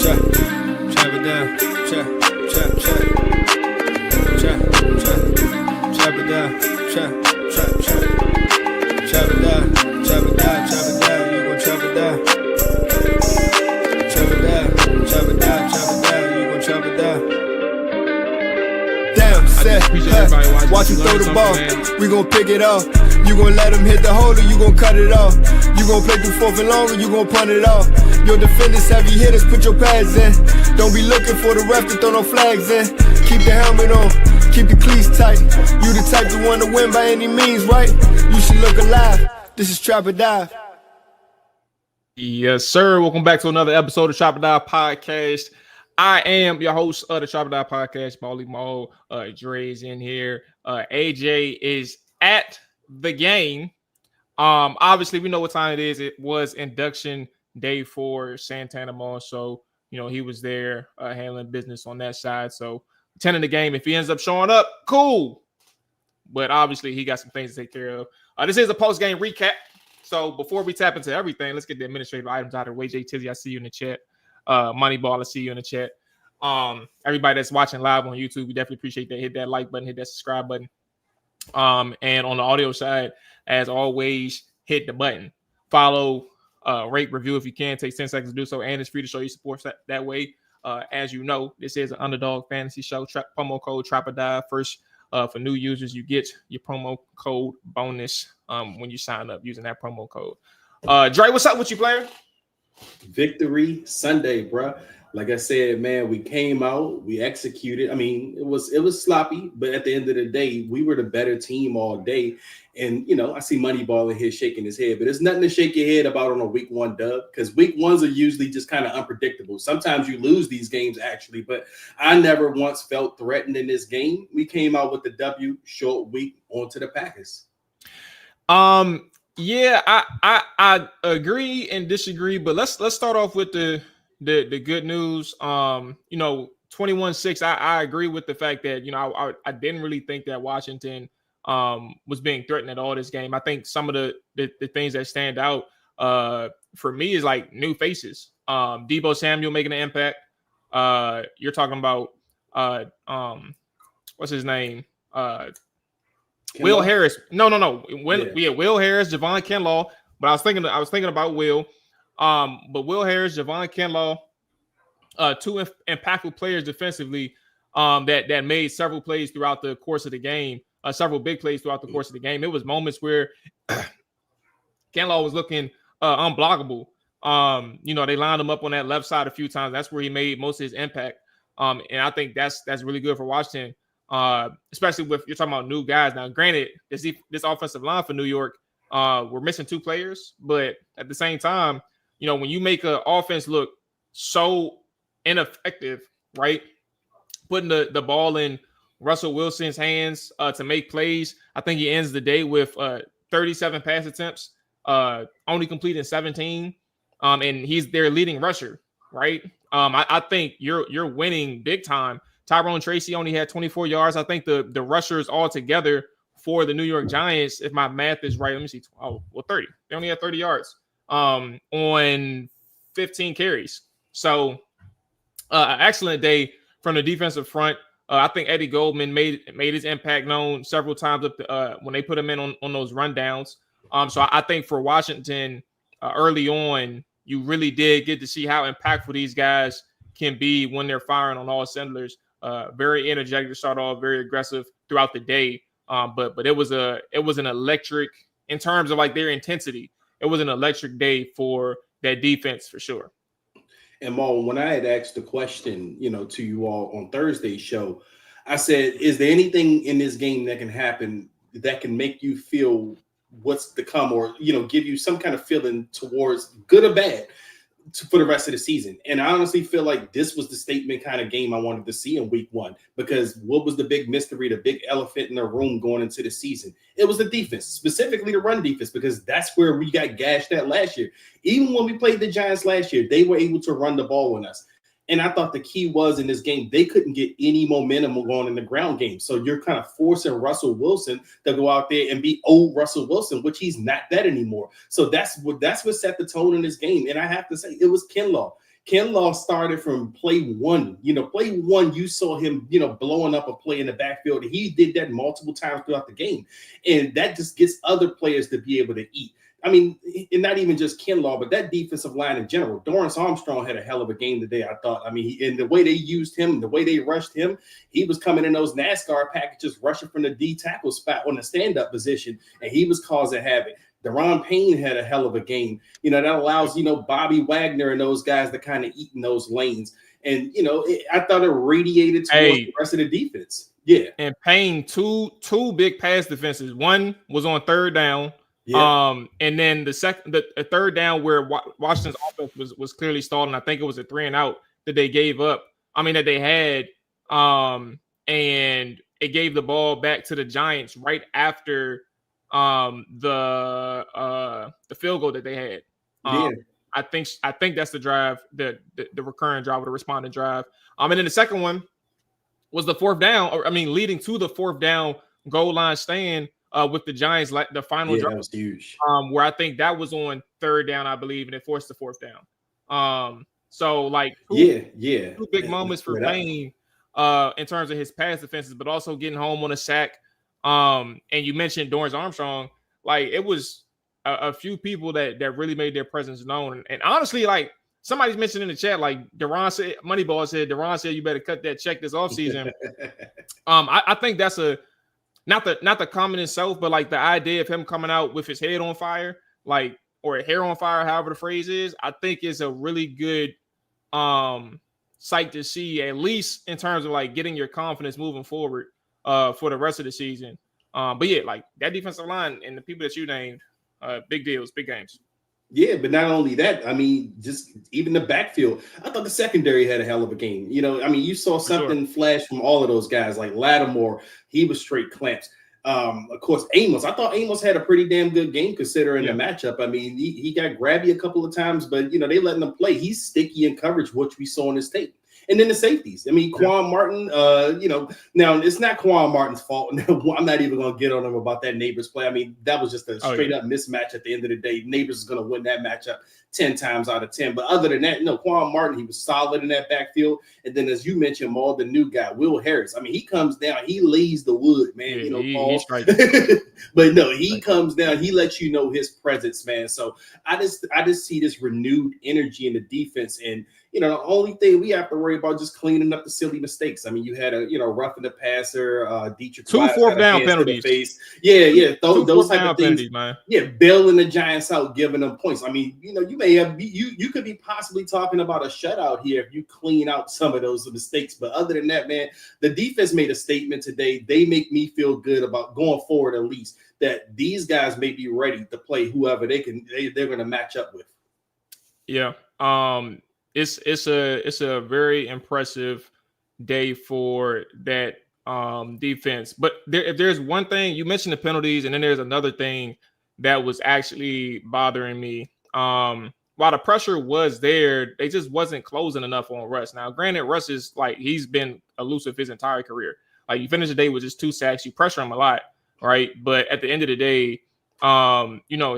Chop it down. Chop it down. Chop it down. You gon' chop it down. Chop it down. You gon' chop it down. Damn, set. Watch him throw the ball. We gon' pick it off. You gon' let him hit the hole or you gon' cut it off. You gon' play through fourth and long or you gon' punt it off. Your defenders, heavy hitters, put your pads in. Don't be looking for the ref to throw no flags in. Keep the helmet on, keep your cleats tight. You the type to want to win by any means, right? You should look alive. This is Trap or Dive. Yes, sir. Welcome back to another episode of Trap or Dive Podcast. I am your host of the Trap or Dive Podcast, Mual. Dre's in here. AJ is at the game. Obviously, we know what time it is. It was induction day for Santana Mall, so he was there handling business on that side. So attending the game. If he ends up showing up, cool. But obviously, he got some things to take care of. This is a post-game recap. So before we tap into everything, let's get the administrative items out of the way. J Tizzy, I see you in the chat. Moneyball, I see you in the chat. Everybody that's watching live on YouTube, we definitely appreciate that. Hit that like button, hit that subscribe button. And on the audio side, as always, hit the button. Follow, rate, review if you can. Take 10 seconds to do so, and it's free to show your support that way. As you know, this is an Underdog Fantasy show. Promo code Trap or Dive. First, for new users, you get your promo code bonus when you sign up using that promo code. Dre, what's up with you, player? Victory Sunday, bro. Like I said, man, we came out, we executed. I mean, it was sloppy, but at the end of the day, we were the better team all day. And, I see Moneyball in here shaking his head, but there's nothing to shake your head about on a week one dub, because week ones are usually just kind of unpredictable. Sometimes you lose these games, actually, but I never once felt threatened in this game. We came out with the W, short week, onto the Packers. Yeah, I agree and disagree, but let's start off with the good news. 21-6. I agree with the fact that I didn't really think that Washington was being threatened at all this game. I think some of the things that stand out for me is like new faces. Deebo Samuel making an impact. You're talking about what's his name? Will Harris. No. Will Harris, Javon Kinlaw. But I was thinking about Will. But Will Harris, Javon Kinlaw, two impactful players defensively that made several plays throughout the course of the game. Several big plays throughout the course of the game. It was moments where Kinlaw was looking unblockable. They lined him up on that left side a few times. That's where he made most of his impact. And I think that's really good for Washington. Especially with you're talking about new guys. Now, granted, this offensive line for New York, we're missing two players, but at the same time, when you make an offense look so ineffective, right? Putting the ball in Russell Wilson's hands to make plays, I think he ends the day with 37 pass attempts, only completing 17, and he's their leading rusher, right? I think you're winning big time. Tyrone Tracy only had 24 yards. I think the rushers altogether for the New York Giants, if my math is right, let me see. 30. They only had 30 yards on 15 carries. So excellent day from the defensive front. I think Eddie Goldman made his impact known several times when they put him in on those rundowns. So I think for Washington early on, you really did get to see how impactful these guys can be when they're firing on all cylinders. Very energetic to start off, very aggressive throughout the day. But it was an electric in terms of like their intensity. It was an electric day for that defense for sure. And Mo, when I had asked the question, to you all on Thursday's show, I said, is there anything in this game that can happen that can make you feel what's to come, or, give you some kind of feeling towards good or bad for the rest of the season? And I honestly feel like this was the statement kind of game I wanted to see in week one, because what was the big mystery, the big elephant in the room going into the season? It was the defense, specifically the run defense, because that's where we got gashed at last year. Even when we played the Giants last year, they were able to run the ball on us. And I thought the key was in this game, they couldn't get any momentum going in the ground game. So you're kind of forcing Russell Wilson to go out there and be old Russell Wilson, which he's not that anymore. So that's what set the tone in this game. And I have to say, it was Kinlaw. Kinlaw started from play one. Play one, you saw him, blowing up a play in the backfield. He did that multiple times throughout the game. And that just gets other players to be able to eat. I mean, and not even just Kinlaw, but that defensive line in general. Dorrance Armstrong had a hell of a game today, I thought. I mean, and the way they used him, the way they rushed him, he was coming in those NASCAR packages, rushing from the D tackle spot on the stand-up position, and he was causing havoc. Deron Payne had a hell of a game. That allows, Bobby Wagner and those guys to kind of eat in those lanes. And, I thought it radiated towards the rest of the defense. Yeah. And Payne, two big pass defenses. One was on third down. Yeah. And then the third down where Washington's offense was clearly stalled, and I think it was a 3-and-out that they gave up. That they had. And it gave the ball back to the Giants right after the field goal that they had. I think that's the drive, the recurring drive or the responding drive. And then the second one was the fourth down, leading to the fourth down goal line stand with the Giants, like the final drive. That was huge. Where I think that was on third down, I believe, and it forced the fourth down. So like two big moments for Payne in terms of his pass defenses, but also getting home on a sack. And you mentioned Dorrance Armstrong, like it was a few people that really made their presence known. And honestly, like somebody's mentioned in the chat, like Deron said, Moneyball said, Deron said, you better cut that check this offseason. I think that's not the comment itself, but like the idea of him coming out with his head on fire, like, or hair on fire, however the phrase is, I think is a really good sight to see, at least in terms of like getting your confidence moving forward for the rest of the season. But yeah, like that defensive line and the people that you named, big deals, big games. Yeah, but not only that, just even the backfield. I thought the secondary had a hell of a game. You saw something flash from all of those guys, like Lattimore. He was straight clamps. Of course, Amos. I thought Amos had a pretty damn good game considering the matchup. He got grabby a couple of times, but, they letting him play. He's sticky in coverage, which we saw in his tape. And then the safeties. Quan Martin, now it's not Quan Martin's fault. I'm not even going to get on him about that Neighbors play. That was just a straight up mismatch at the end of the day. Neighbors is going to win that matchup 10 times out of 10. But other than that, Quan Martin, he was solid in that backfield. And then, as you mentioned, Maul, the new guy, Will Harris. He comes down, he lays the wood, man. Paul. But no, he comes down, he lets you know his presence, man. So I just see this renewed energy in the defense. And the only thing we have to worry about just cleaning up the silly mistakes. You had a roughing the passer, Dietrich. 2 fourth down penalties. Yeah. Those type of things, man. Yeah, bailing the Giants out, giving them points. You may have you could be possibly talking about a shutout here if you clean out some of those mistakes. But other than that, man, the defense made a statement today. They make me feel good about going forward, at least that these guys may be ready to play whoever they're going to match up with. Yeah. It's a very impressive day for that defense. But if there's one thing, you mentioned the penalties, and then there's another thing that was actually bothering me. While the pressure was there, they just wasn't closing enough on Russ. Now, granted, Russ is like, he's been elusive his entire career. Like, you finish the day with just 2 sacks, you pressure him a lot, right? But at the end of the day,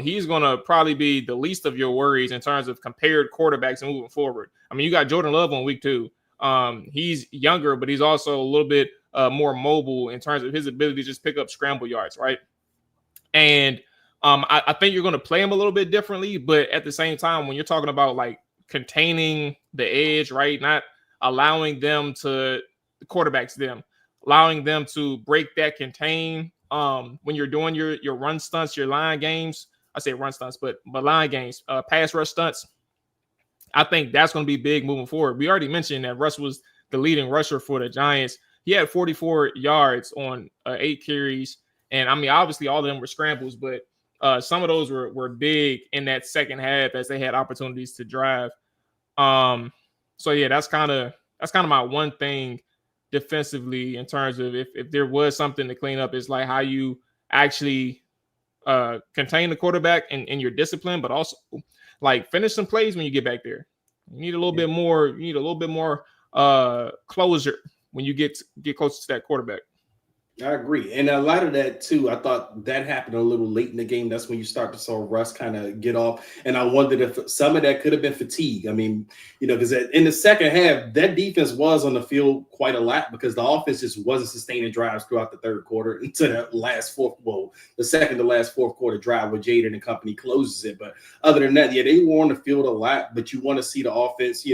he's going to probably be the least of your worries in terms of compared quarterbacks moving forward. You got Jordan Love on week 2. He's younger, but he's also a little bit more mobile in terms of his ability to just pick up scramble yards, right? And I think you're going to play him a little bit differently, but at the same time, when you're talking about like containing the edge, right? Not allowing them to allowing them to break that contain. When you're doing your run stunts, your line games, I say run stunts, but line games, pass rush stunts, I think that's going to be big moving forward. We already mentioned that Russ was the leading rusher for the Giants. He had 44 yards on 8 carries. And obviously all of them were scrambles, but some of those were big in that second half as they had opportunities to drive. So yeah, that's kind of my one thing defensively in terms of if there was something to clean up, is like how you actually contain the quarterback and your discipline, but also like finish some plays when you get back there. You need a little bit more. You need a little bit more closure when you get closer to that quarterback. I agree. And a lot of that too, I thought that happened a little late in the game. That's when you start to saw Russ kind of get off. And I wondered if some of that could have been fatigue. I mean, because in the second half, that defense was on the field quite a lot because the offense just wasn't sustaining drives throughout the third quarter into the second to last fourth quarter drive where Jayden and company closes it. But other than that, yeah, they were on the field a lot, but you want to see the offense,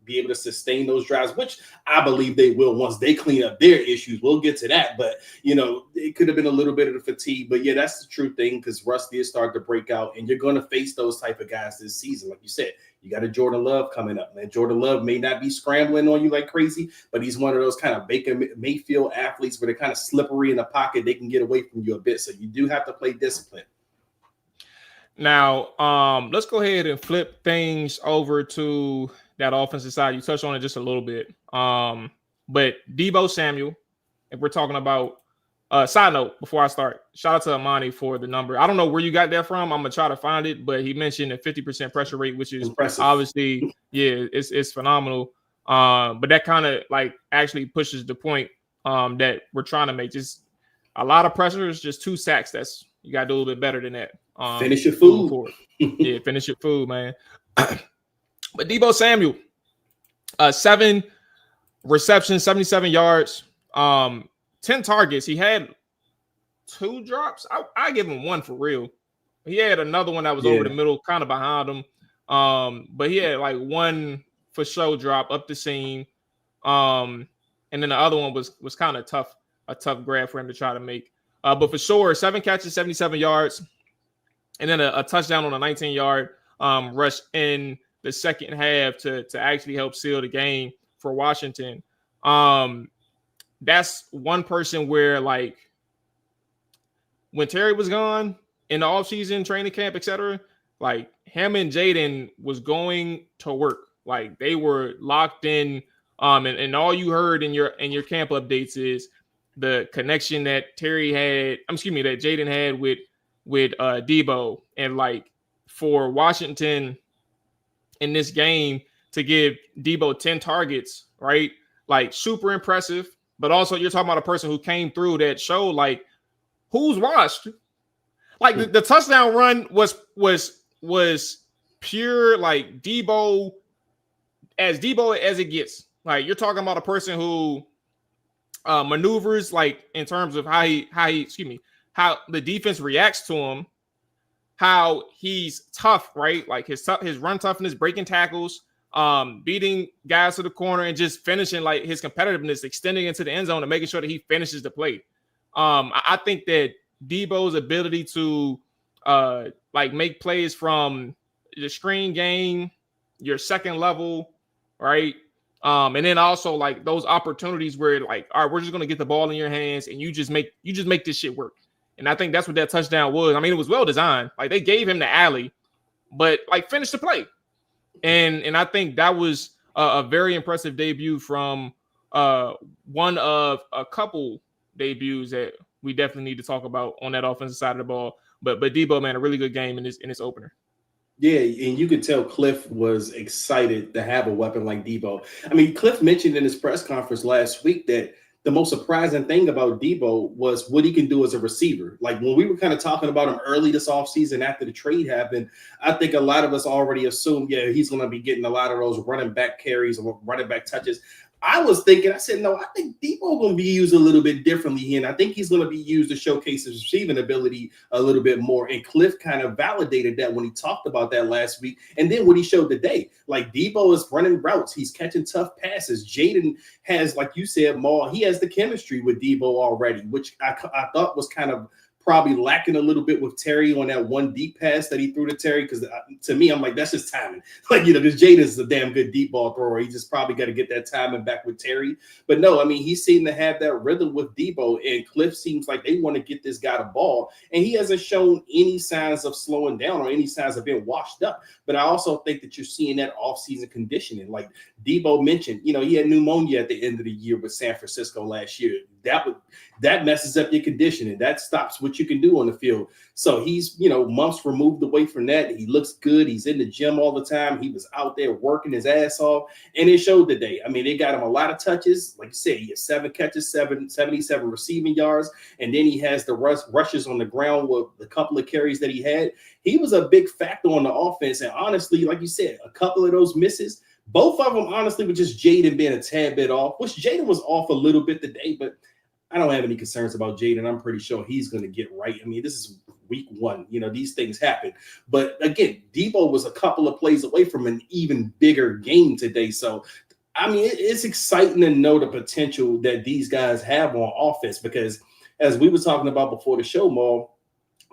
be able to sustain those drives, which I believe they will once they clean up their issues. We'll get to that, but it could have been a little bit of the fatigue. But yeah, that's the true thing because Russ did start to break out, and you're going to face those type of guys this season. Like you said, you got a Jordan Love coming up, man. Jordan Love may not be scrambling on you like crazy, but he's one of those kind of Baker Mayfield athletes where they're kind of slippery in the pocket. They can get away from you a bit, so you do have to play discipline. Now, let's go ahead and flip things over to that offensive side. You touched on it just a little bit. But Deebo Samuel, if we're talking about side note before I start, shout out to Amani for the number. I don't know where you got that from. I'm gonna try to find it, but he mentioned a 50% pressure rate, which is impressive. Obviously, yeah, it's phenomenal. But that kind of like actually pushes the point that we're trying to make. Just a lot of pressure is just 2 sacks. You gotta do a little bit better than that. Finish your food. Yeah, finish your food, man. But Deebo Samuel, 7 receptions, 77 yards, 10 targets. He had 2 drops. I give him 1 for real. He had another one that was over the middle, kind of behind him. But he had like 1 for show drop up the seam. And then the other one was kind of tough, a tough grab for him to try to make. But for sure, 7 catches, 77 yards, and then a touchdown on a 19-yard rush in the second half to actually help seal the game for Washington. That's one person where, like, when Terry was gone in the offseason, training camp, etc., like him and Jayden was going to work. Like they were locked in. And all you heard in your camp updates is the connection that that Jayden had with Deebo. And like for Washington in this game to give Deebo 10 targets, right? Like super impressive. But also you're talking about a person who came through that show, like who's washed. Like the touchdown run was pure like Deebo as it gets. Like you're talking about a person who maneuvers like in terms of how the defense reacts to him, how he's tough, right? Like his run toughness, breaking tackles, beating guys to the corner, and just finishing, like his competitiveness, extending into the end zone and making sure that he finishes the play. I think that Deebo's ability to like make plays from the screen game, your second level, right? And then also like those opportunities where like, all right, we're just gonna get the ball in your hands and you just make this shit work. And I think that's what that touchdown was. I mean, it was well designed. Like they gave him the alley, but like finish the play. And I think that was a very impressive debut from one of a couple debuts that we definitely need to talk about on that offensive side of the ball. But Deebo, man, a really good game in this opener. Yeah, and you could tell Cliff was excited to have a weapon like Deebo. I mean, Cliff mentioned in his press conference last week that the most surprising thing about Deebo was what he can do as a receiver. Like when we were kind of talking about him early this offseason after the trade happened, I think a lot of us already assumed, yeah, he's going to be getting a lot of those running back carries or running back touches. I was thinking, I said, no, I think Deebo going to be used a little bit differently here. And I think he's going to be used to showcase his receiving ability a little bit more. And Cliff kind of validated that when he talked about that last week. And then what he showed today, like Deebo is running routes. He's catching tough passes. Jayden has, like you said, Mual, he has the chemistry with Deebo already, which I thought was kind of probably lacking a little bit with Terry on that one deep pass that he threw to Terry. Because to me, I'm like, that's just timing. Like, because Jayden's a damn good deep ball thrower. He just probably got to get that timing back with Terry. But no, I mean, he seemed to have that rhythm with Deebo, and Cliff seems like they want to get this guy the ball. And he hasn't shown any signs of slowing down or any signs of being washed up. But I also think that you're seeing that offseason conditioning. Like Deebo mentioned, he had pneumonia at the end of the year with San Francisco last year. that messes up your conditioning. That stops what you can do on the field. So he's, months removed away from that. He looks good. He's in the gym all the time. He was out there working his ass off, and it showed today. I mean, they got him a lot of touches. Like you said, he has 7 catches, 77 receiving yards, and then he has the rushes on the ground with the couple of carries that he had. He was a big factor on the offense, and honestly, like you said, a couple of those misses, both of them, honestly, were just Jayden being a tad bit off, which Jayden was off a little bit today, but I don't have any concerns about Jayden. I'm pretty sure he's going to get right. I mean, this is week 1. These things happen. But again, Deebo was a couple of plays away from an even bigger game today. So, I mean, it's exciting to know the potential that these guys have on offense because as we were talking about before the show, Maul,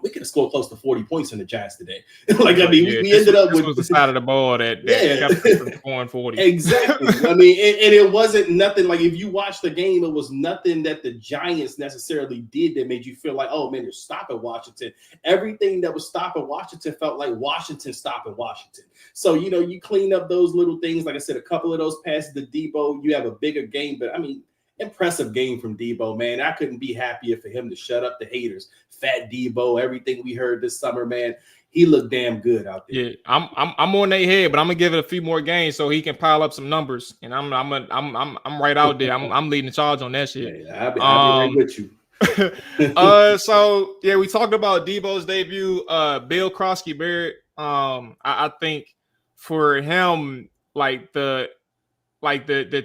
we could have scored close to 40 points in the Giants today. We ended up with the side of the ball that kept us from scoring 40. Exactly. I mean, and it wasn't nothing like if you watch the game, it was nothing that the Giants necessarily did that made you feel like, oh man, they're stopping Washington. Everything that was stopping Washington felt like Washington stopping Washington. So, you clean up those little things. Like I said, a couple of those passes to Deebo, you have a bigger game, but I mean, impressive game from Deebo, man. I couldn't be happier for him to shut up the haters. Fat Deebo, everything we heard this summer, man. He looked damn good out there. Yeah, I'm on their head, but I'm gonna give it a few more games so he can pile up some numbers. And I'm right out there. I'm leading the charge on that shit. Yeah, I'll be right with you. So yeah, we talked about Deebo's debut. Bill Krosky-Barrett. I think for him, the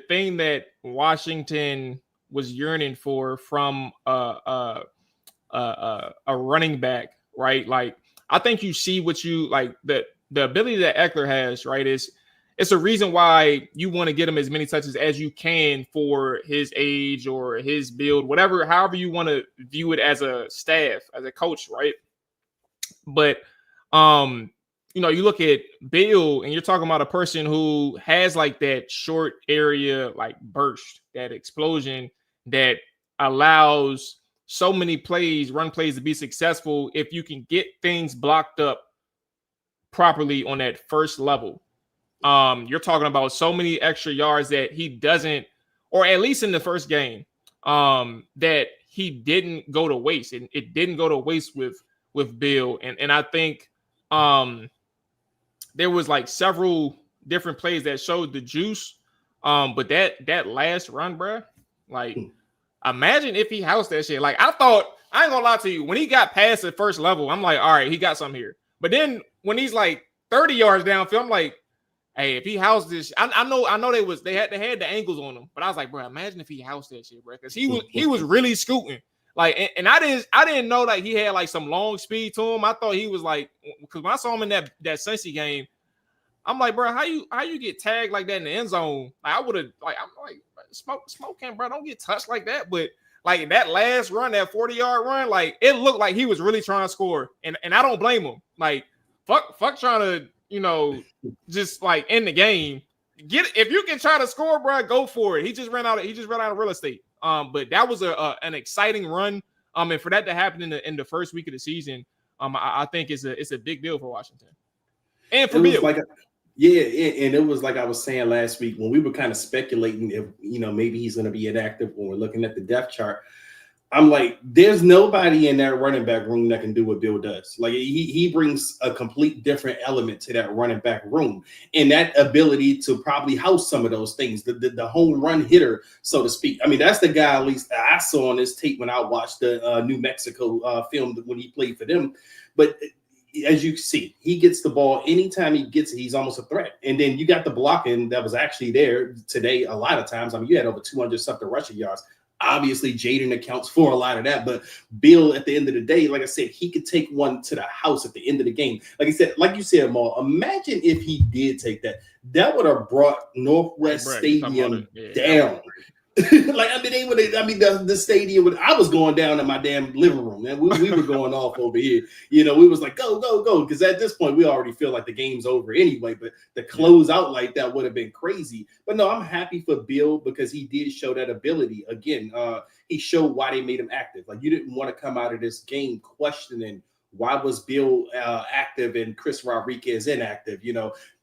thing that Washington was yearning for from a running back, right? Like, I think you see what you like the ability that Eckler has, right? It's a reason why you want to get him as many touches as you can for his age or his build, however you want to view it as a staff, as a coach, right? But you look at Bill and you're talking about a person who has like that short area, like burst, that explosion that allows so many run plays to be successful if you can get things blocked up properly on that first level. You're talking about so many extra yards that he doesn't, or at least in the first game, that he didn't go to waste. And it didn't go to waste with Bill. And I think there was like several different plays that showed the juice. But that last run, bro, like imagine if he housed that shit. Like I ain't gonna lie to you, when he got past the first level, I'm like, all right, he got something here. But then when he's like 30 yards downfield, I'm like, hey, if he housed this, I know they had the angles on him, but I was like, bro, imagine if he housed that shit, bro, because he was really scooting. Like, and I didn't know that he had like some long speed to him. I thought he was like, because when I saw him in that Cincy game, I'm like, bro, how you get tagged like that in the end zone? Like, I would have, like, I'm like, smoking, bro, don't get touched like that. But like that last run, that 40-yard run, like it looked like he was really trying to score, and I don't blame him. Like, fuck trying to, just like end the game. If you can try to score, bro, go for it. He just ran out of real estate. But that was an exciting run. And for that to happen in the first week of the season, I think it's a big deal for Washington. And for Bill. Yeah, and it was like I was saying last week when we were kind of speculating if maybe he's going to be inactive when we're looking at the depth chart. I'm like, there's nobody in that running back room that can do what Bill does. Like he brings a complete different element to that running back room, and that ability to probably house some of those things, the home run hitter, so to speak. I mean, that's the guy at least I saw on this tape when I watched the New Mexico film when he played for them. But as you see, he gets the ball anytime he gets it, he's almost a threat. And then you got the blocking that was actually there today a lot of times. I mean, you had over 200 something rushing yards. Obviously, Jayden accounts for a lot of that, but Bill, at the end of the day, like I said, he could take one to the house at the end of the game. Like you said, Maul, imagine if he did take that. That would have brought Northwest Stadium down. The stadium. I was going down in my damn living room, and we were going off over here. We was like, go, because at this point we already feel like the game's over anyway. But the close out like that would have been crazy. But no, I'm happy for Bill because he did show that ability again. He showed why they made him active. Like you didn't want to come out of this game questioning why was Bill active and Chris Rodriguez inactive.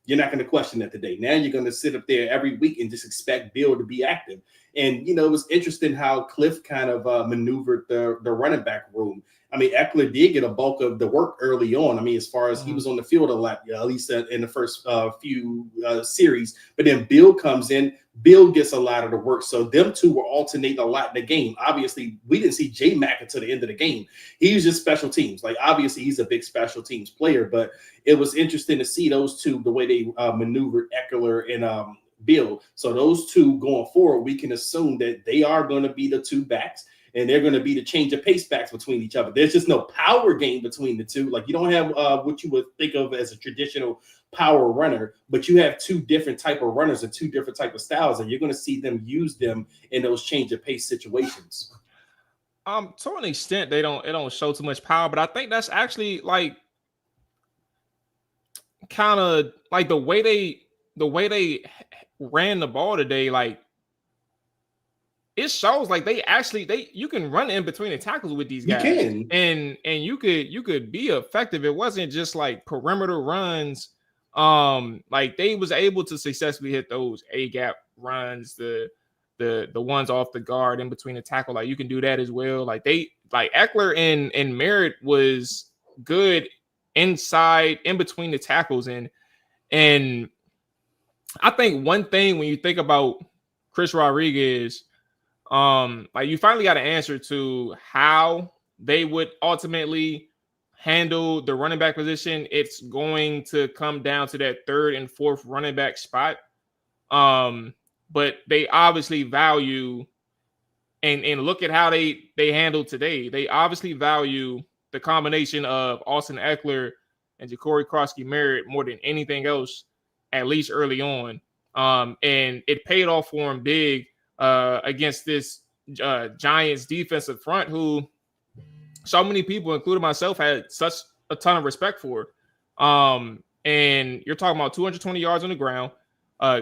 You're not going to question that today. Now you're going to sit up there every week and just expect Bill to be active. And, it was interesting how Cliff kind of maneuvered the running back room. I mean, Eckler did get a bulk of the work early on. I mean, as far as he was on the field a lot, at least in the first few series. But then Bill comes in. Bill gets a lot of the work. So them two were alternating a lot in the game. Obviously, we didn't see J-Mac until the end of the game. He was just special teams. Like, obviously, he's a big special teams player. But it was interesting to see those two, the way they maneuvered Eckler and Bill. So those two going forward, we can assume that they are going to be the two backs. And they're going to be the change of pace backs between each other. There's just no power game between the two. Like, you don't have what you would think of as a traditional power runner, but you have two different type of runners and two different type of styles, and you're going to see them use them in those change of pace situations. To an extent, it don't show too much power, but I think that's actually like kind of like the way they ran the ball today, like. It shows like you can run in between the tackles with these guys. You can. And you could be effective. It wasn't just like perimeter runs. Like they was able to successfully hit those A-gap runs, the ones off the guard in between the tackle. Like you can do that as well. Like Eckler and Merritt was good inside in between the tackles. And I think one thing when you think about Chris Rodriguez, like you finally got an answer to how they would ultimately handle the running back position. It's going to come down to that third and fourth running back spot. But they obviously value and look at how they handled today. They obviously value the combination of Austin Eckler and Ja'Cory Crosby-Merritt more than anything else, at least early on. And it paid off for him big against this Giants defensive front who so many people, including myself, had such a ton of respect for. And you're talking about 220 yards on the ground.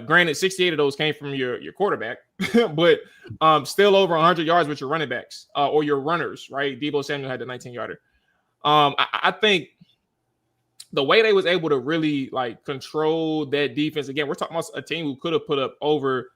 Granted, 68 of those came from your quarterback, but still over 100 yards with your running backs or your runners, right? Deebo Samuel had the 19-yarder. I think the way they was able to really like control that defense, again, we're talking about a team who could have put up over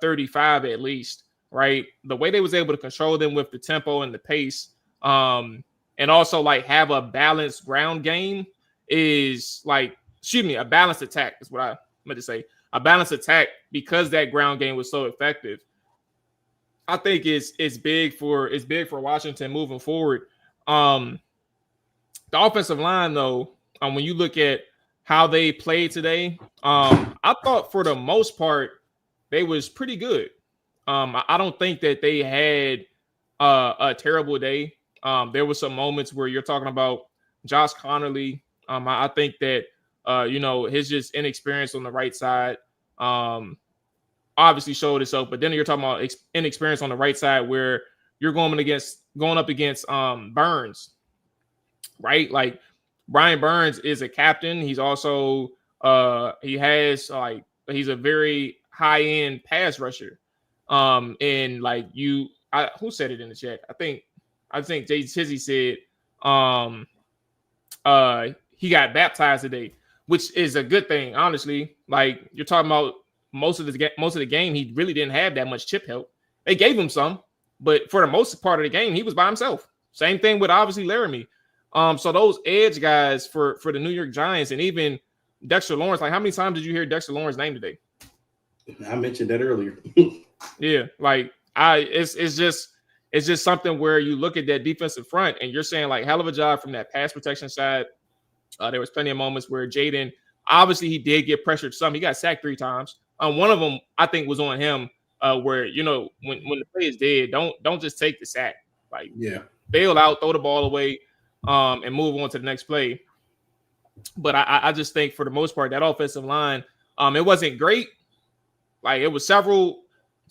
35 at least, right? The way they was able to control them with the tempo and the pace, and also like have a balanced ground game is like, a balanced attack is what I meant to say. A balanced attack because that ground game was so effective. I think it's big for Washington moving forward. The offensive line though, when you look at how they played today, I thought for the most part they was pretty good. I don't think that they had a terrible day. There were some moments where you're talking about Josh Connerly. I think that his just inexperience on the right side obviously showed itself. But then you're talking about inexperience on the right side where you're going up against Burns, right? Like Brian Burns is a captain. He's also he's a very high-end pass rusher. And like who said it in the chat? I think Jay Tizzy said he got baptized today, which is a good thing, honestly. Like you're talking about most of the game, he really didn't have that much chip help. They gave him some, but for the most part of the game, he was by himself. Same thing with obviously Laramie. So those edge guys for the New York Giants and even Dexter Lawrence, like how many times did you hear Dexter Lawrence's name today? I mentioned that earlier. Yeah, like it's just something where you look at that defensive front and you're saying like hell of a job from that pass protection side. There was plenty of moments where Jayden, obviously he did get pressured some. He got sacked 3 times. One of them I think was on him where, when the play is dead, don't just take the sack. Like bail out, throw the ball away, and move on to the next play. But I just think for the most part, that offensive line, it wasn't great. Like it was several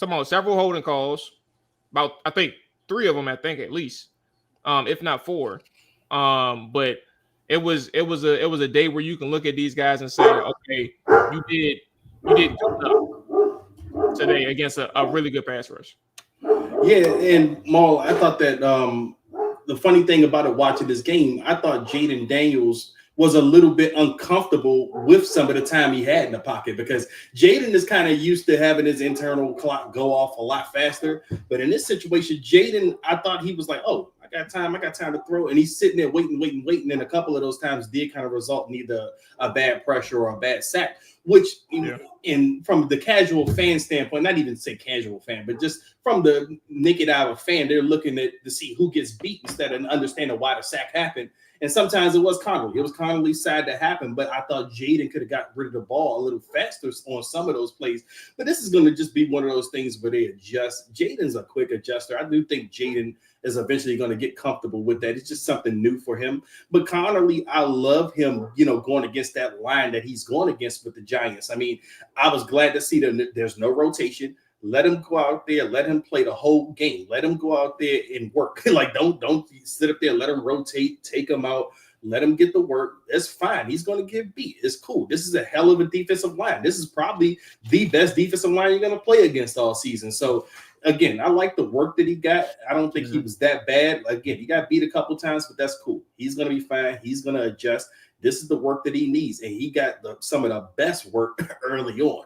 holding calls, about I think 3 of them, at least, if not 4. But it was a day where you can look at these guys and say, okay, you did good enough today against a really good pass rush. Yeah, and Mual, I thought that the funny thing about it watching this game, I thought Jayden Daniels was a little bit uncomfortable with some of the time he had in the pocket, because Jayden is kind of used to having his internal clock go off a lot faster. But in this situation, Jayden, I thought he was like, oh, I got time to throw. And he's sitting there waiting. And a couple of those times did kind of result in either a bad pressure or a bad sack, which in from the casual fan standpoint, not even say casual fan, but just from the naked eye of a fan, they're looking at to see who gets beat instead of understanding why the sack happened. And sometimes it was Connolly. It was Connolly's side to happen, but I thought Jayden could have got rid of the ball a little faster on some of those plays. But this is going to just be one of those things where they adjust. Jayden's a quick adjuster. I do think Jayden is eventually going to get comfortable with that. It's just something new for him. But Connolly, I love him, going against that line that he's going against with the Giants. I mean, I was glad to see that there's no rotation. Let him go out there. Let him play the whole game. Let him go out there and work. Like, don't sit up there. Let him rotate. Take him out. Let him get the work. It's fine. He's going to get beat. It's cool. This is a hell of a defensive line. This is probably the best defensive line you're going to play against all season. So, again, I like the work that he got. I don't think he was that bad. Again, he got beat a couple times, but that's cool. He's going to be fine. He's going to adjust. This is the work that he needs, and he got some of the best work early on.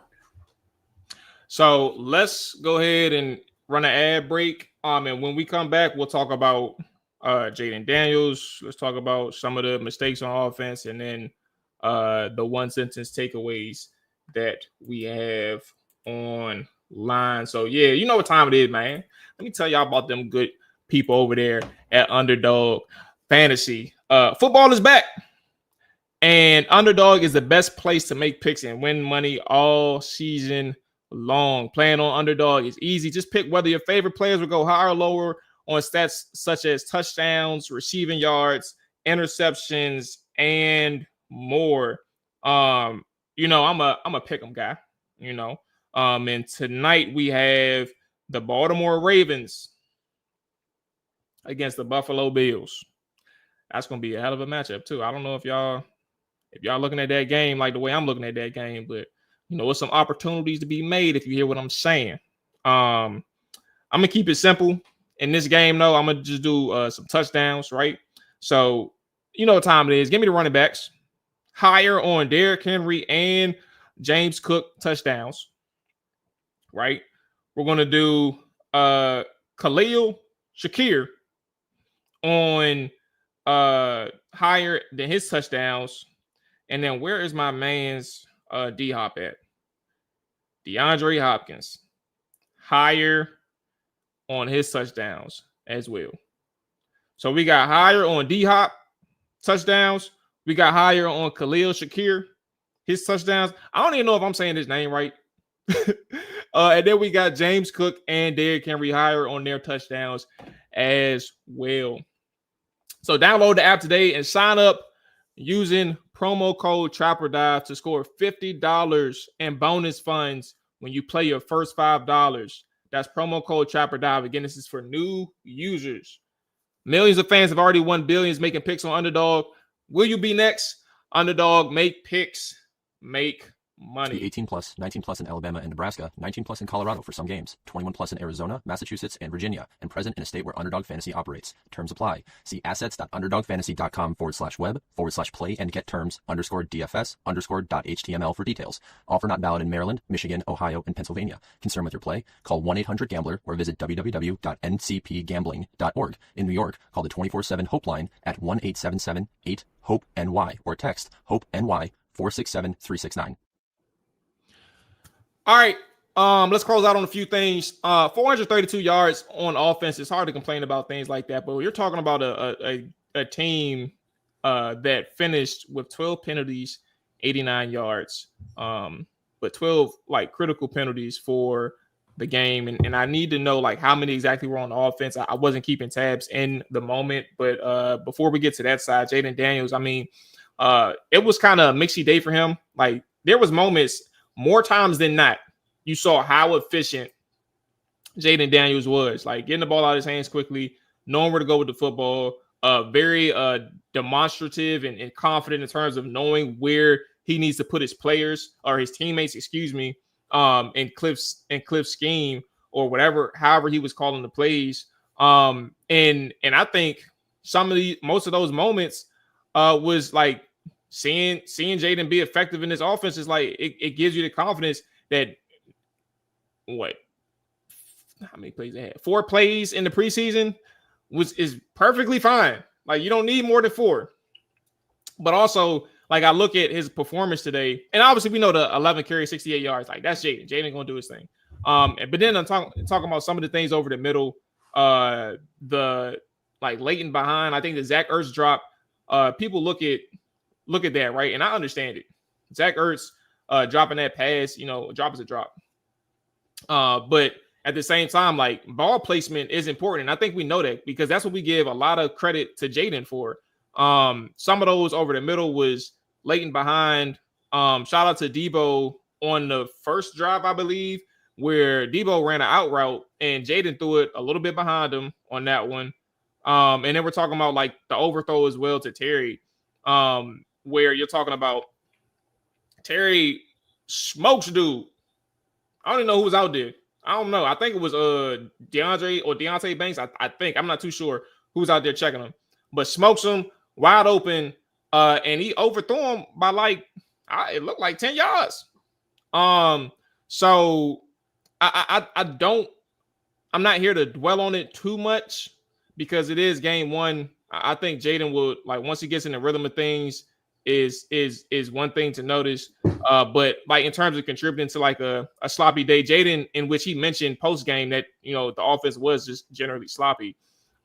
So let's go ahead and run an ad break. And when we come back, we'll talk about Jayden Daniels. Let's talk about some of the mistakes on offense, and then the one sentence takeaways that we have online. So yeah, you know what time it is, man. Let me tell y'all about them good people over there at Underdog Fantasy. Football is back, and Underdog is the best place to make picks and win money all season long. Playing on Underdog is easy. Just pick whether your favorite players will go higher or lower on stats such as touchdowns, receiving yards, interceptions, and more. I'm a pick 'em guy, and tonight we have the Baltimore Ravens against the Buffalo Bills. That's gonna be a hell of a matchup too. I don't know if y'all looking at that game like the way I'm looking at that game, but there's some opportunities to be made if you hear what I'm saying. I'm gonna keep it simple in this game, though. I'm gonna just do some touchdowns, right? So you know what time it is. Give me the running backs. Higher on Derrick Henry and James Cook touchdowns, right? We're gonna do Khalil Shakir on higher than his touchdowns. And then where is my man's D-Hop at? DeAndre Hopkins, higher on his touchdowns as well. So we got higher on D-Hop touchdowns. We got higher on Khalil Shakir, his touchdowns. I don't even know if I'm saying his name right. And then we got James Cook and Derrick Henry higher on their touchdowns as well. So download the app today and sign up using promo code TrapperDive to score $50 in bonus funds when you play your first $5. That's promo code TrapperDive. Again, this is for new users. Millions of fans have already won billions making picks on Underdog. Will you be next? Underdog, make picks, make money. 18 plus, 19 plus in Alabama and Nebraska, 19 plus in Colorado for some games, 21 plus in Arizona, Massachusetts, and Virginia, and present in a state where Underdog Fantasy operates. Terms apply. See assets.underdogfantasy.com/web/play and get terms _DFS_.html for details. Offer not valid in Maryland, Michigan, Ohio, and Pennsylvania. Concerned with your play? Call 1-800-GAMBLER or visit www.ncpgambling.org. In New York, call the 24/7 Hope line at 1-877-8-HOPE-NY or text HOPE-NY 467-369. All right, let's close out on a few things. 432 yards on offense. It's hard to complain about things like that, but you're talking about a team that finished with 12 penalties, 89 yards, but 12 critical penalties for the game. And I need to know how many exactly were on the offense. I wasn't keeping tabs in the moment, but before we get to that side, Jayden Daniels, it was kind of a mixy day for him. There was moments. More times than not, you saw how efficient Jayden Daniels was, getting the ball out of his hands quickly, knowing where to go with the football, very demonstrative and confident in terms of knowing where he needs to put his players or his teammates, in Cliff's scheme or however he was calling the plays. And I think most of those moments was seeing Jayden be effective in this offense is like it gives you the confidence that how many plays they had? 4 plays in the preseason is perfectly fine. Like you don't need more than 4. But also, like I look at his performance today, and obviously we know the 11 carry, 68 yards. Like that's Jayden. Jayden gonna do his thing. But then I'm talking about some of the things over the middle. The like Leighton behind. I think the Zach Ertz drop. People look at that, right? And I understand it. Zach Ertz dropping that pass, a drop is a drop. But at the same time, like ball placement is important. And I think we know that because that's what we give a lot of credit to Jayden for. Some of those over the middle was Leighton behind. Shout out to Deebo on the first drive, I believe, where Deebo ran an out route and Jayden threw it a little bit behind him on that one. And then we're talking about like the overthrow as well to Terry, where you're talking about Terry smokes dude. I don't even know who was out there. I don't know. I think it was Deontay Banks. I think. I'm not too sure who was out there checking him. But smokes him wide open. And he overthrew him by it looked like 10 yards. So I'm not here to dwell on it too much because it is game 1. I think Jayden will, once he gets in the rhythm of things, is one thing to notice. But in terms of contributing to a sloppy day, Jayden, in which he mentioned post game that the offense was just generally sloppy.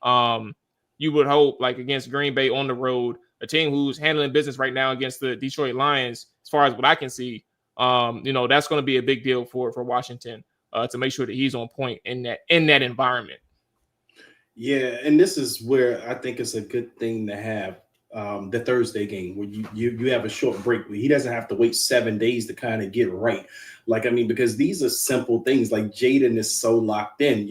You would hope against Green Bay on the road, a team who's handling business right now against the Detroit Lions, as far as what I can see, that's going to be a big deal for Washington to make sure that he's on point in that environment. Yeah, and this is where I think it's a good thing to have the Thursday game where you have a short break where he doesn't have to wait 7 days to kind of get right. Because these are simple things. Jayden is so locked in,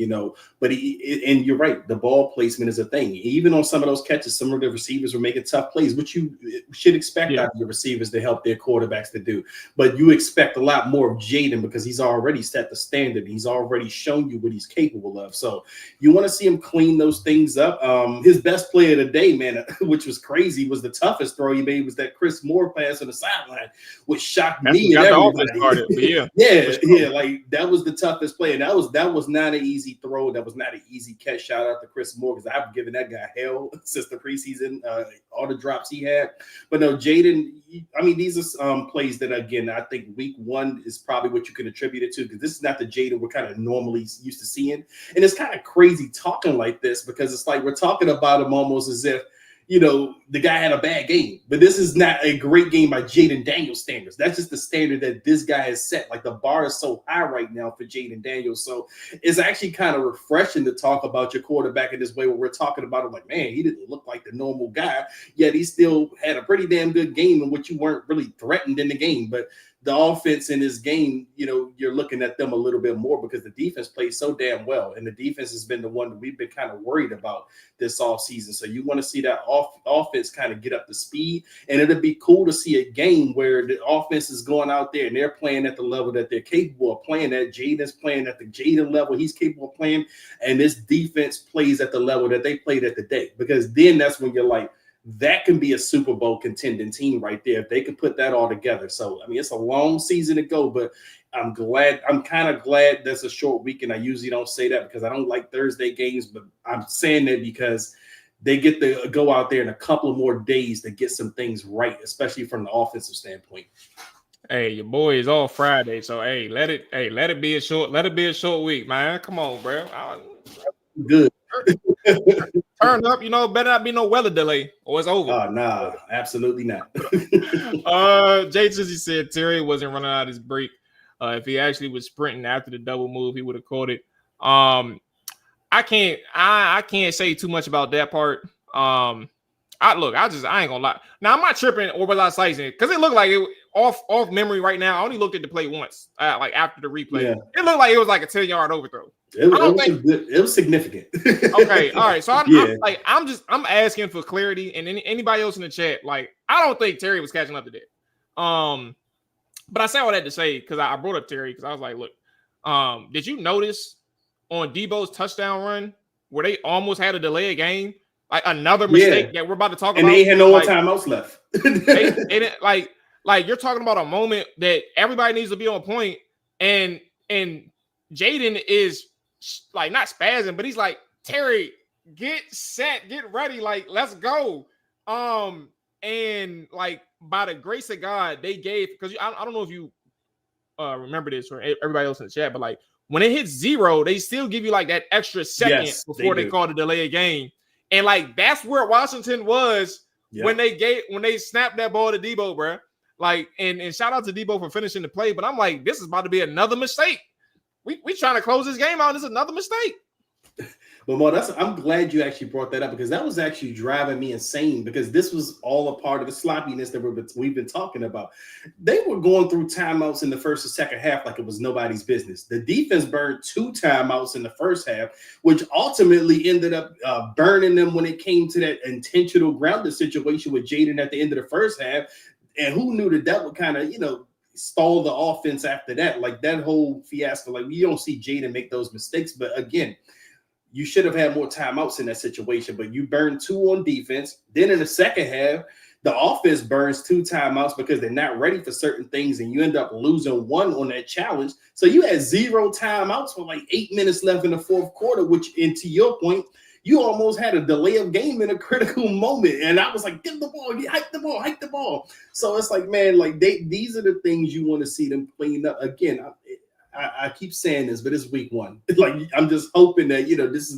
but and you're right. The ball placement is a thing. Even on some of those catches, some of the receivers were making tough plays, which you should expect out of your receivers to help their quarterbacks to do. But you expect a lot more of Jayden because he's already set the standard. He's already shown you what he's capable of. So you want to see him clean those things up. His best play of the day, man, which was crazy, was the toughest throw he made was that Chris Moore pass on the sideline, which shocked me and everybody. That was the toughest play, and that was not an easy throw. That was not an easy catch. Shout out to Chris Moore because I've given that guy hell since the preseason, all the drops he had. But no, Jayden. These are plays that again I think week 1 is probably what you can attribute it to because this is not the Jayden we're kind of normally used to seeing, and it's kind of crazy talking like this because it's we're talking about him almost as if the guy had a bad game, but this is not a great game by Jayden Daniels standards. That's just the standard that this guy has set. The bar is so high right now for Jayden Daniels. So it's actually kind of refreshing to talk about your quarterback in this way where we're talking about him man, he didn't look like the normal guy, yet he still had a pretty damn good game in which you weren't really threatened in the game. But the offense in this game, you're looking at them a little bit more because the defense plays so damn well. And the defense has been the one that we've been kind of worried about this offseason. So you want to see that offense kind of get up to speed. And it'll be cool to see a game where the offense is going out there and they're playing at the level that they're capable of playing at. Jayden's playing at the Jayden level he's capable of playing. And this defense plays at the level that they played at the day. Because then that's when you're that can be a Super Bowl contending team right there if they can put that all together. So, it's a long season to go, but I'm kind of glad that's a short week. And I usually don't say that because I don't like Thursday games, but I'm saying that because they get to go out there in a couple of more days to get some things right, especially from the offensive standpoint. Hey, your boy is off Friday, so let it be a short week, man. Come on, bro. Good. Turn up, better not be no weather delay or it's over. Nah, absolutely not. Jay Chizzy said Terry wasn't running out his break. If he actually was sprinting after the double move, he would have caught it. I can't say too much about that part. I ain't gonna lie. Now I'm not tripping or was I slicing it because it looked like it off memory right now. I only looked at the play once, after the replay. Yeah. It looked like it was a 10-yard overthrow. It was significant. Okay, all right. So I'm asking for clarity, and anybody else in the chat, I don't think Terry was catching up to that. But I say all that to say because I brought up Terry because I was like, look, did you notice on Deebo's touchdown run where they almost had a delay of game Like another mistake that we're about to talk about. And they had no more timeouts left. they didn't like you're talking about a moment that everybody needs to be on point, and Jayden is like not spazzing, but he's like, Terry, get set, get ready, like let's go. And like by the grace of God, they gave, because I don't know if you remember this or everybody else in the chat, but like when it hits 0, they still give you like that extra second before they call the delay a game. And like that's where Washington was when they snapped that ball to Deebo, bro. Like, and shout out to Deebo for finishing the play, but I'm like, this is about to be another mistake. We trying to close this game out. This is another mistake. But Mo, I'm glad you actually brought that up, because that was actually driving me insane, because this was all a part of the sloppiness that we've been talking about. They were going through timeouts in the first and second half like it was nobody's business. The defense burned 2 timeouts in the first half, which ultimately ended up burning them when it came to that intentional grounded situation with Jayden at the end of the first half. And who knew that would kind of, stall the offense after that? Like that whole fiasco, like you don't see Jayden make those mistakes. But again, you should have had more timeouts in that situation, but you burned 2 on defense. Then in the second half, the offense burns 2 timeouts because they're not ready for certain things, and you end up losing 1 on that challenge. So you had 0 timeouts with like 8 minutes left in the fourth quarter, which, and to your point, you almost had a delay of game in a critical moment. And I was like, get the ball, hike the ball. So it's like, man, like these are the things you want to see them clean up. Again, I keep saying this, but it's week 1. Like I'm just hoping that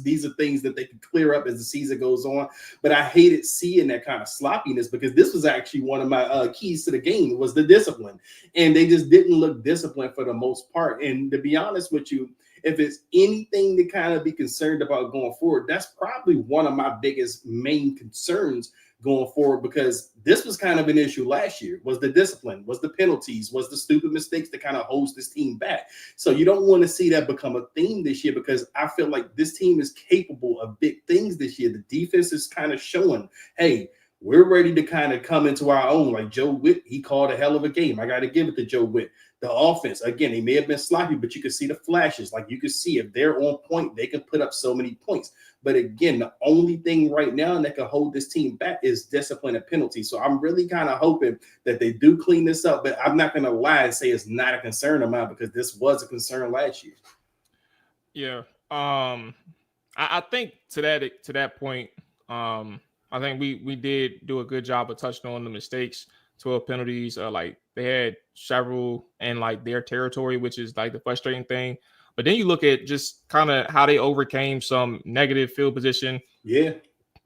these are things that they can clear up as the season goes on. But I hated seeing that kind of sloppiness, because this was actually one of my keys to the game was the discipline, and they just didn't look disciplined for the most part. And to be honest with you, if it's anything to kind of be concerned about going forward, that's probably one of my biggest main concerns going forward, because this was kind of an issue last year, was the discipline, was the penalties, was the stupid mistakes that kind of holds this team back. So you don't want to see that become a theme this year, because I feel like this team is capable of big things this year. The defense is kind of showing, hey, we're ready to kind of come into our own. Like Joe Witt, he called a hell of a game. I got to give it to Joe Witt. The offense, again, they may have been sloppy, but you can see the flashes. Like you can see if they're on point, they can put up so many points. But again, the only thing right now that can hold this team back is discipline and penalties. So I'm really kind of hoping that they do clean this up. But I'm not going to lie and say it's not a concern of mine, because this was a concern last year. Yeah. I think to that point, I think we did do a good job of touching on the mistakes, 12 penalties. Like they had several in like their territory, which is like the frustrating thing. But then you look at just kind of how they overcame some negative field position. Yeah.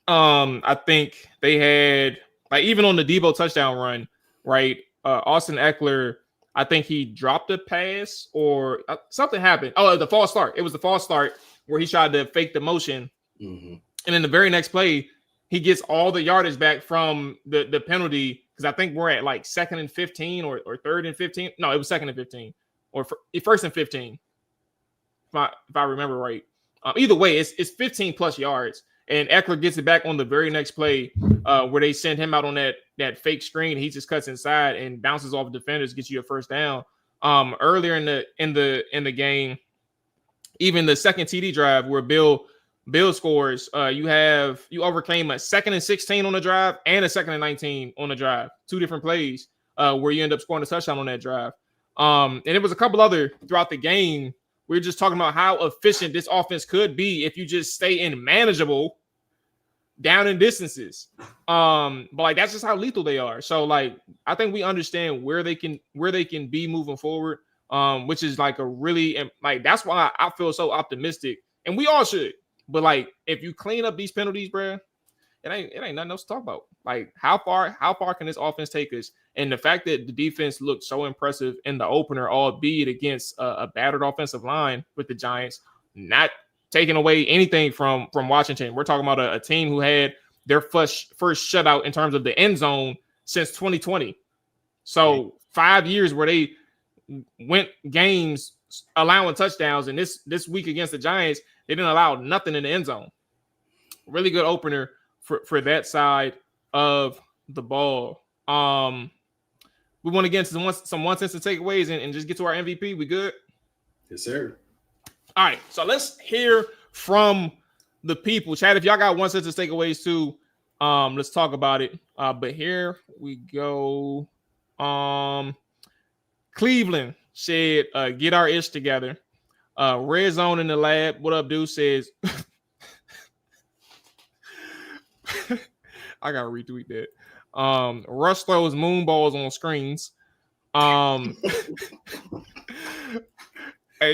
I think they had, like, even on the Deebo touchdown run, right? Austin Eckler, I think he dropped a pass or something happened. Oh, the false start. It was the false start where he tried to fake the motion. Mm-hmm. And in the very next play, he gets all the yardage back from the penalty, because I think we're at like 2nd and 15 or 3rd and 15. No, it was 2nd and 15 or 1st and 15. If I remember right. Either way, it's 15 plus yards, and Eckler gets it back on the very next play where they send him out on that fake screen. He just cuts inside and bounces off defenders, gets you a first down. Earlier in the game, even the second TD drive where Bill scores, you overcame a 2nd and 16 on the drive and a 2nd and 19 on the drive. 2 different plays where you end up scoring a touchdown on that drive. And it was a couple other throughout the game. We're just talking about how efficient this offense could be if you just stay in manageable down in distances. But like that's just how lethal they are. So like I think we understand where they can be moving forward. Which is like a really, like that's why I feel so optimistic, and we all should. But like if you clean up these penalties, bro, it ain't nothing else to talk about. Like how far can this offense take us? And the fact that the defense looked so impressive in the opener, albeit against a battered offensive line with the Giants, not taking away anything from Washington. We're talking about a team who had their first shutout in terms of the end zone since 2020. So 5 years where they went games allowing touchdowns, and this week against the Giants, they didn't allow nothing in the end zone. Really good opener for that side of the ball. We want to get into some one-sentence takeaways and just get to our MVP. We good? Yes, sir. All right, so let's hear from the people. Chad, if y'all got one sentence takeaways too, let's talk about it. But here we go. Cleveland said, get our ish together. Red Zone in the lab. What up, dude? Says, I gotta retweet that. Russ throws moon balls on screens. Hey,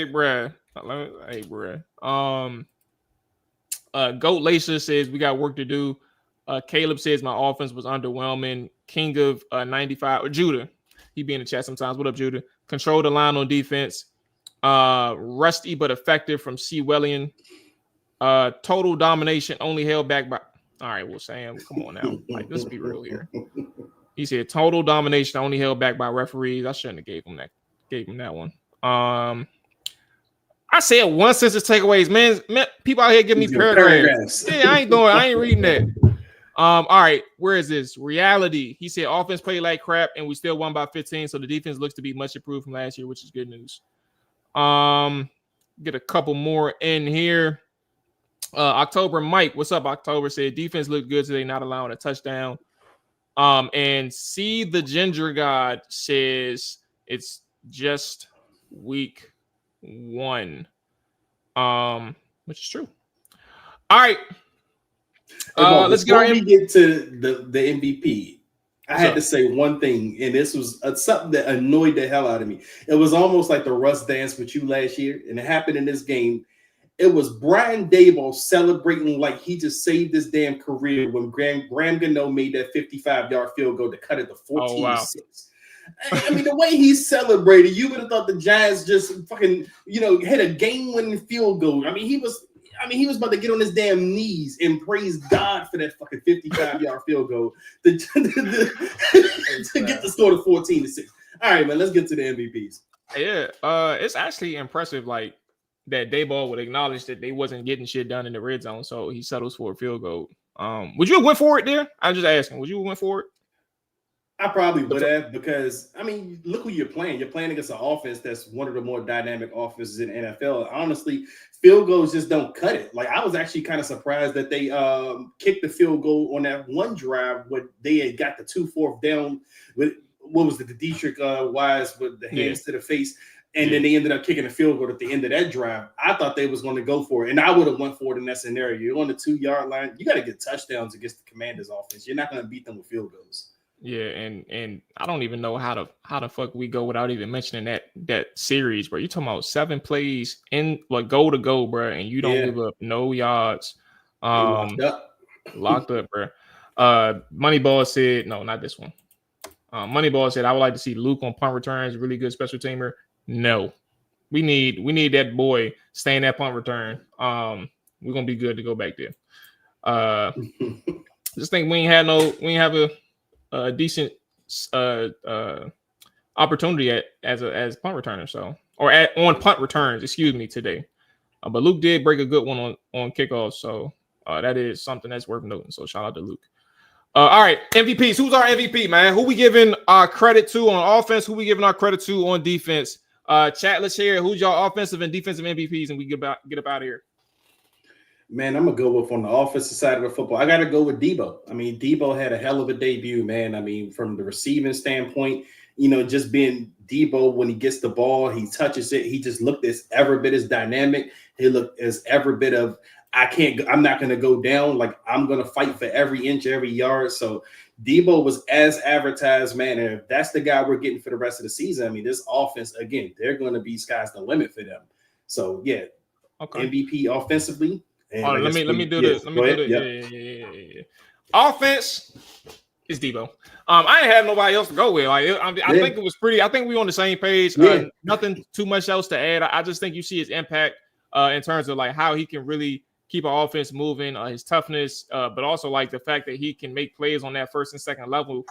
bruh. Goat Lacer says we got work to do. Caleb says my offense was underwhelming. King of 95 or Judah. He be in the chat sometimes. What up, Judah? Control the line on defense. Rusty but effective from C. Wellian. Total domination only held back by. All right, well, Sam, come on now. Like, let's be real here. He said total domination only held back by referees. I shouldn't have gave him that one. I said one sentence takeaways, man. People out here giving me paragraphs. Yeah, I ain't reading that. All right, where is this? Reality. He said offense played like crap and we still won by 15. So the defense looks to be much improved from last year, which is good news. Get a couple more in here. October Mike, what's up? October said defense looked good today, not allowing a touchdown. And see the Ginger God says it's just week 1. Which is true. All right. Let's go. Before we get to the MVP, I had to say one thing, and this was something that annoyed the hell out of me. It was almost like the Russ dance with you last year, and it happened in this game. It was Brian Daboll celebrating like he just saved his damn career when Graham Gano made that 55-yard field goal to cut it to 14-6. I mean, the way he celebrated, you would have thought the Giants just fucking, hit a game-winning field goal. I mean, he was about to get on his damn knees and praise God for that fucking 55-yard field goal to get the score to 14-6. All right, man, let's get to the MVPs. Yeah, it's actually impressive, like, that Daboll would acknowledge that they wasn't getting shit done in the red zone, so he settles for a field goal. Would you have went for it there? I'm just asking. Would you have went for it? I probably would have, because I mean, look who you're playing. You're playing against an offense that's one of the more dynamic offenses in the NFL. Honestly, field goals just don't cut it. Like, I was actually kind of surprised that they kicked the field goal on that one drive where they had got the 2-4 down with what was it, the Dietrich Wise with the hands to the face. And then they ended up kicking a field goal at the end of that drive. I thought they was going to go for it, and I would have went for it in that scenario. You're on the 2-yard line. You got to get touchdowns against the Commanders' offense. You're not going to beat them with field goals. Yeah, and I don't even know how the fuck we go without even mentioning that series, bro. You talking about 7 plays in like goal to goal, bro, and you don't give up no yards. Locked up, bro. Moneyball said no, not this one. Moneyball said I would like to see Luke on punt returns, really good special teamer. No, we need that boy staying that punt return. We're gonna be good to go back there. Just think we ain't have a decent opportunity as punt returner, so on punt returns, excuse me, today. But Luke did break a good one on kickoffs, so that is something that's worth noting. So shout out to Luke. All right, MVPs. Who's our MVP, man? Who we giving our credit to on offense? Who we giving our credit to on defense? Chat, let's hear it. Who's your offensive and defensive MVPs, and we get up out of here. Man, I'm gonna go with on the offensive side of the football. I gotta go with Deebo. I mean, Deebo had a hell of a debut, man. I mean, from the receiving standpoint, just being Deebo when he gets the ball, he touches it. He just looked as ever bit as dynamic. He looked as ever bit of I'm not gonna go down. Like, I'm gonna fight for every inch, every yard. So Deebo was as advertised, man. And if that's the guy we're getting for the rest of the season, I mean, this offense, again, they're gonna be sky's the limit for them. So yeah, okay. MVP offensively. All right, let me do this. Let me do this. Yeah. Offense is Deebo. I ain't had nobody else to go with. Like, I think it was pretty. I think we on the same page. Nothing too much else to add. I just think you see his impact in terms of like how he can really keep our offense moving, his toughness, but also like the fact that he can make plays on that first and second level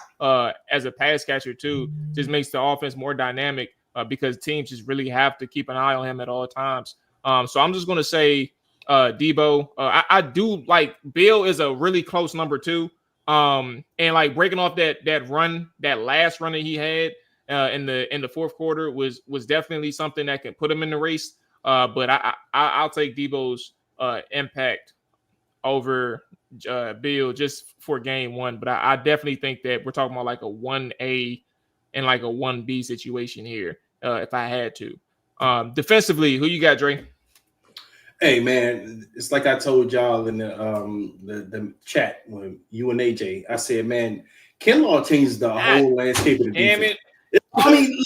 as a pass catcher too. Just makes the offense more dynamic because teams just really have to keep an eye on him at all times. So I'm just gonna say. Deebo. I do like Bill is a really close number 2. And like breaking off that run, that last run that he had in the fourth quarter was definitely something that can put him in the race. But I'll take Deebo's impact over Bill just for game one. But I definitely think that we're talking about like a 1A and like a 1B situation here if I had to. Defensively, who you got, Dre? Hey man, it's like I told y'all in the chat when you and AJ. I said, man, Kinlaw changed the whole landscape of the defense. I mean,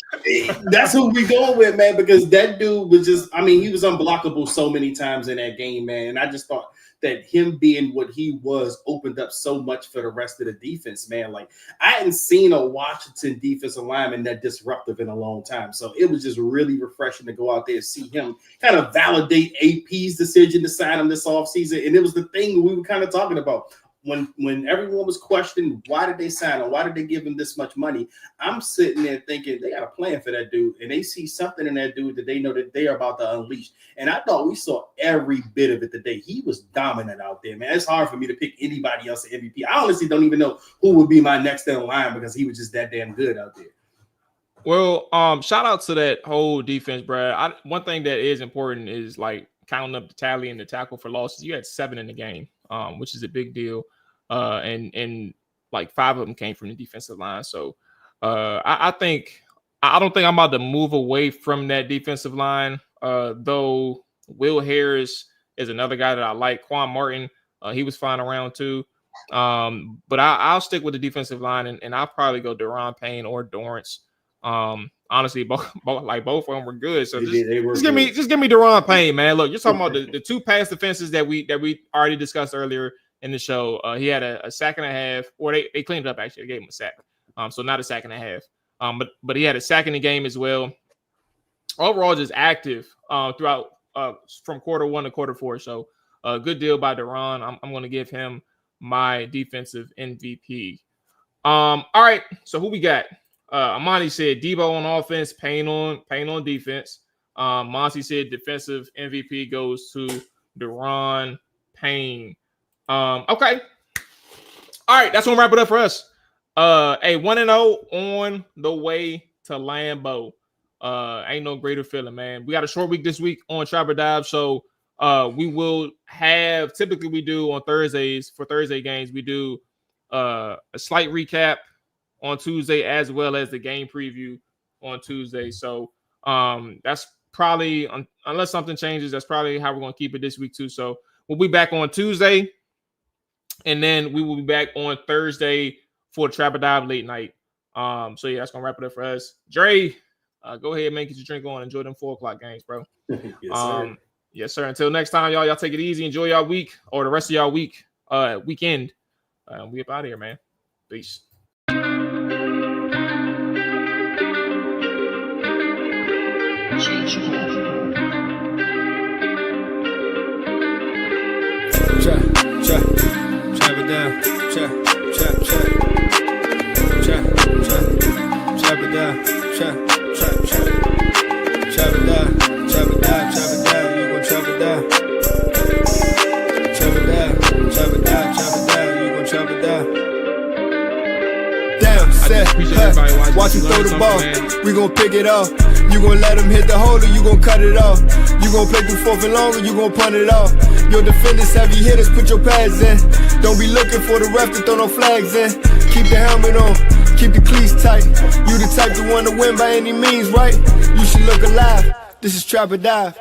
that's who we going with, man, because that dude was just, I mean, he was unblockable so many times in that game, man. And I just thought that him being what he was opened up so much for the rest of the defense, man. Like, I hadn't seen a Washington defensive lineman that disruptive in a long time. So it was just really refreshing to go out there and see him kind of validate AP's decision to sign him this offseason. And it was the thing we were kind of talking about. When everyone was questioning why did they sign him, why did they give him this much money, I'm sitting there thinking they got a plan for that dude, and they see something in that dude that they know that they are about to unleash. And I thought we saw every bit of it today. He was dominant out there, man. It's hard for me to pick anybody else at MVP. I honestly don't even know who would be my next in line because he was just that damn good out there. Well, shout out to that whole defense, Brad. One thing that is important is like counting up the tally and the tackle for losses. You had 7 in the game, which is a big deal. And like 5 of them came from the defensive line. So I don't think I'm about to move away from that defensive line. Though Will Harris is another guy that I like. Quan Martin, he was flying around too. But I'll stick with the defensive line, and I'll probably go Deron Payne or Dorrance. Honestly, both of them were good. So just give me Deron Payne, man. Look, you're talking about the 2 pass defenses that we already discussed earlier in the show. He had a sack and a half, or they cleaned it up actually. They gave him a sack. So not a sack and a half. But he had a sack in the game as well. Overall, just active throughout from quarter 1 to quarter 4. So good deal by Deron. I'm going to give him my defensive MVP. All right. So who we got? Amani said Deebo on offense, Payne on defense. Monty said defensive MVP goes to Deron Payne. Okay. All right, that's gonna wrap it up for us. A 1-0 on the way to Lambeau. Ain't no greater feeling, man. We got a short week this week on Trapper Dive, so we will have, typically we do on Thursdays, for Thursday games, we do a slight recap on Tuesday as well as the game preview on Tuesday. So that's probably, unless something changes, that's probably how we're going to keep it this week too. So we'll be back on Tuesday, and then we will be back on Thursday for Trapper Dive late night. So yeah, that's going to wrap it up for us. Dre, go ahead, man, get your drink on. Enjoy them 4 o'clock games, bro. Yes, sir. Yes, sir. Until next time, y'all take it easy. Enjoy y'all week, or the rest of y'all weekend. We up out of here, man. Peace. Chop it down, chop it down, you gon' chop it down. Chop it down, you gon' chop it down. Damn, set, watch him throw the ball, we gon' pick it off. You gon' let him hit the hole or you gon' cut it off. You gon' play through 4th and long or you gon' punt it off. Your defenders, heavy hitters, put your pads in. Don't be looking for the ref to throw no flags in. Keep the helmet on, keep the cleats tight. You the type to want to win by any means, right? You should look alive. This is Trapper Dive.